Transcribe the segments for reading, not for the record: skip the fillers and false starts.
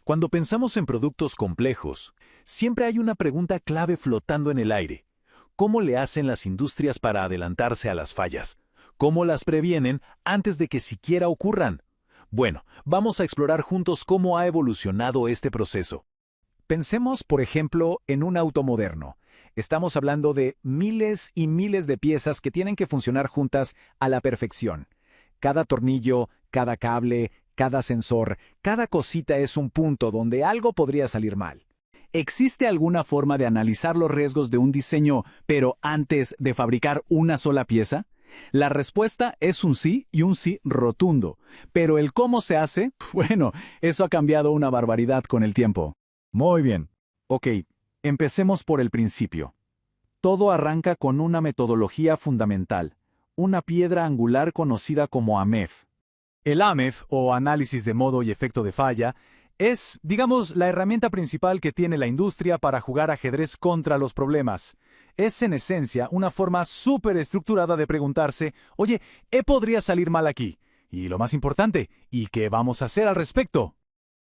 Cuando pensamos en productos complejos, siempre hay una pregunta clave flotando en el aire. ¿Cómo le hacen las industrias para adelantarse a las fallas? ¿Cómo las previenen antes de que siquiera ocurran? Bueno, vamos a explorar juntos cómo ha evolucionado este proceso. Pensemos, por ejemplo, en un auto moderno. Estamos hablando de miles y miles de piezas que tienen que funcionar juntas a la perfección. Cada tornillo, cada cable, cada sensor, cada cosita es un punto donde algo podría salir mal. ¿Existe alguna forma de analizar los riesgos de un diseño, pero antes de fabricar una sola pieza? La respuesta es un sí y un sí rotundo. Pero el cómo se hace, bueno, eso ha cambiado una barbaridad con el tiempo. Muy bien. Ok, empecemos por el principio. Todo arranca con una metodología fundamental, una piedra angular conocida como AMEF. El AMEF, o análisis de modo y efecto de falla, es, digamos, la herramienta principal que tiene la industria para jugar ajedrez contra los problemas. Es, en esencia, una forma súper estructurada de preguntarse, oye, ¿qué podría salir mal aquí? Y lo más importante, ¿y qué vamos a hacer al respecto?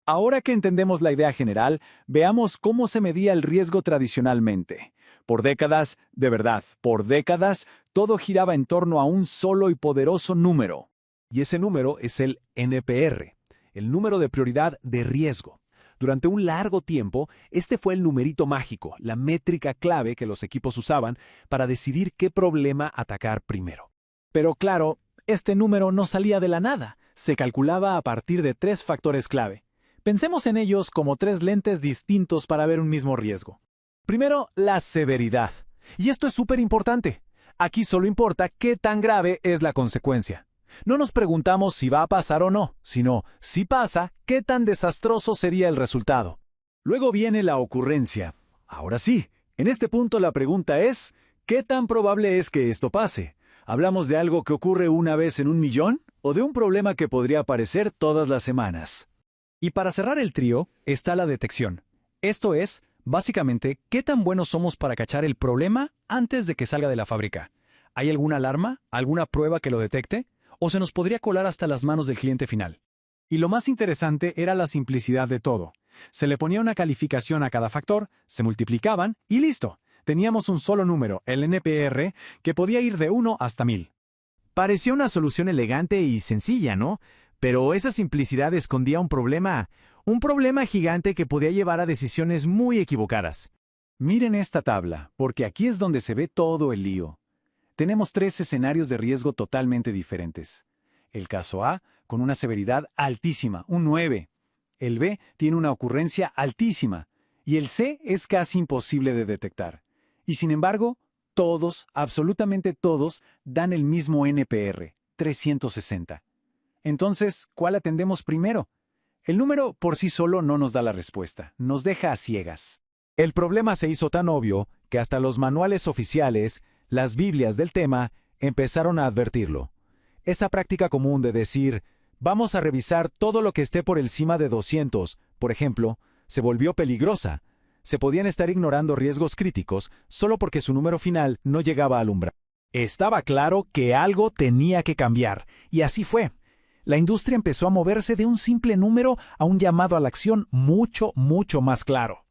Ahora que entendemos la idea general, veamos cómo se medía el riesgo tradicionalmente. Por décadas, de verdad, por décadas, todo giraba en torno a un solo y poderoso número. Y ese número es el NPR, el número de prioridad de riesgo. Durante un largo tiempo, este fue el numerito mágico, la métrica clave que los equipos usaban para decidir qué problema atacar primero. Pero claro, este número no salía de la nada. Se calculaba a partir de 3 factores clave. Pensemos en ellos como 3 lentes distintos para ver un mismo riesgo. Primero, la severidad. Y esto es súper importante. Aquí solo importa qué tan grave es la consecuencia. No nos preguntamos si va a pasar o no, sino, si pasa, qué tan desastroso sería el resultado. Luego viene la ocurrencia. Ahora sí, en este punto la pregunta es, ¿qué tan probable es que esto pase? ¿Hablamos de algo que ocurre una vez en 1.000.000 o de un problema que podría aparecer todas las semanas? Y para cerrar el trío está la detección. Esto es, básicamente, ¿qué tan buenos somos para cachar el problema antes de que salga de la fábrica? ¿Hay alguna alarma? ¿Alguna prueba que lo detecte? ¿O se nos podría colar hasta las manos del cliente final? Y lo más interesante era la simplicidad de todo. Se le ponía una calificación a cada factor, se multiplicaban y listo. Teníamos un solo número, el NPR, que podía ir de 1 hasta 1000. Parecía una solución elegante y sencilla, ¿no? Pero esa simplicidad escondía un problema gigante que podía llevar a decisiones muy equivocadas. Miren esta tabla, porque aquí es donde se ve todo el lío. Tenemos 3 escenarios de riesgo totalmente diferentes. El caso A, con una severidad altísima, un 9. El B tiene una ocurrencia altísima. Y el C es casi imposible de detectar. Y sin embargo, todos, absolutamente todos, dan el mismo NPR, 360. Entonces, ¿cuál atendemos primero? El número por sí solo no nos da la respuesta, nos deja a ciegas. El problema se hizo tan obvio que hasta los manuales oficiales, las Biblias del tema, empezaron a advertirlo. Esa práctica común de decir, vamos a revisar todo lo que esté por encima de 200, por ejemplo, se volvió peligrosa. Se podían estar ignorando riesgos críticos solo porque su número final no llegaba al umbral. Estaba claro que algo tenía que cambiar, y así fue. La industria empezó a moverse de un simple número a un llamado a la acción mucho, mucho más claro.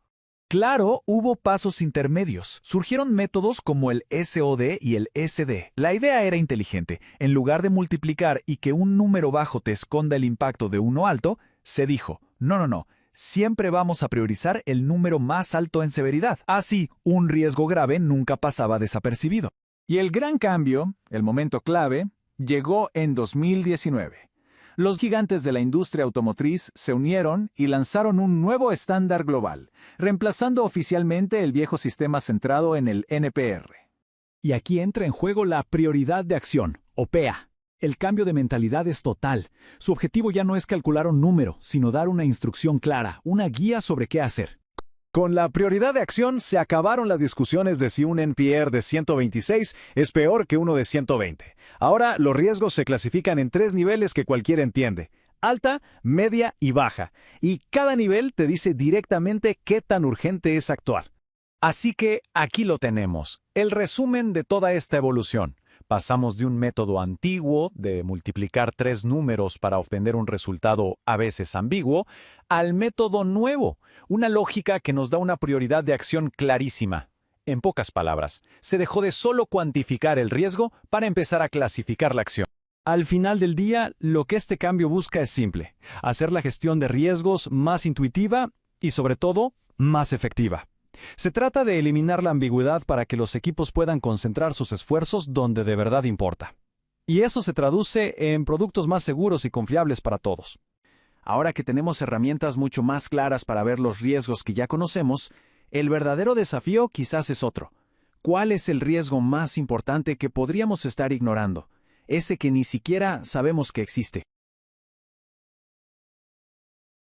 Claro, hubo pasos intermedios. Surgieron métodos como el SOD y el SD. La idea era inteligente. En lugar de multiplicar y que un número bajo te esconda el impacto de uno alto, se dijo, no. Siempre vamos a priorizar el número más alto en severidad. Así, un riesgo grave nunca pasaba desapercibido. Y el gran cambio, el momento clave, llegó en 2019. Los gigantes de la industria automotriz se unieron y lanzaron un nuevo estándar global, reemplazando oficialmente el viejo sistema centrado en el NPR. Y aquí entra en juego la prioridad de acción, o PEA. El cambio de mentalidad es total. Su objetivo ya no es calcular un número, sino dar una instrucción clara, una guía sobre qué hacer. Con la prioridad de acción se acabaron las discusiones de si un NPR de 126 es peor que uno de 120. Ahora los riesgos se clasifican en 3 niveles que cualquiera entiende: alta, media y baja. Y cada nivel te dice directamente qué tan urgente es actuar. Así que aquí lo tenemos, el resumen de toda esta evolución. Pasamos de un método antiguo, de multiplicar 3 números para obtener un resultado a veces ambiguo, al método nuevo, una lógica que nos da una prioridad de acción clarísima. En pocas palabras, se dejó de solo cuantificar el riesgo para empezar a clasificar la acción. Al final del día, lo que este cambio busca es simple: hacer la gestión de riesgos más intuitiva y, sobre todo, más efectiva. Se trata de eliminar la ambigüedad para que los equipos puedan concentrar sus esfuerzos donde de verdad importa. Y eso se traduce en productos más seguros y confiables para todos. Ahora que tenemos herramientas mucho más claras para ver los riesgos que ya conocemos, el verdadero desafío quizás es otro. ¿Cuál es el riesgo más importante que podríamos estar ignorando? Ese que ni siquiera sabemos que existe.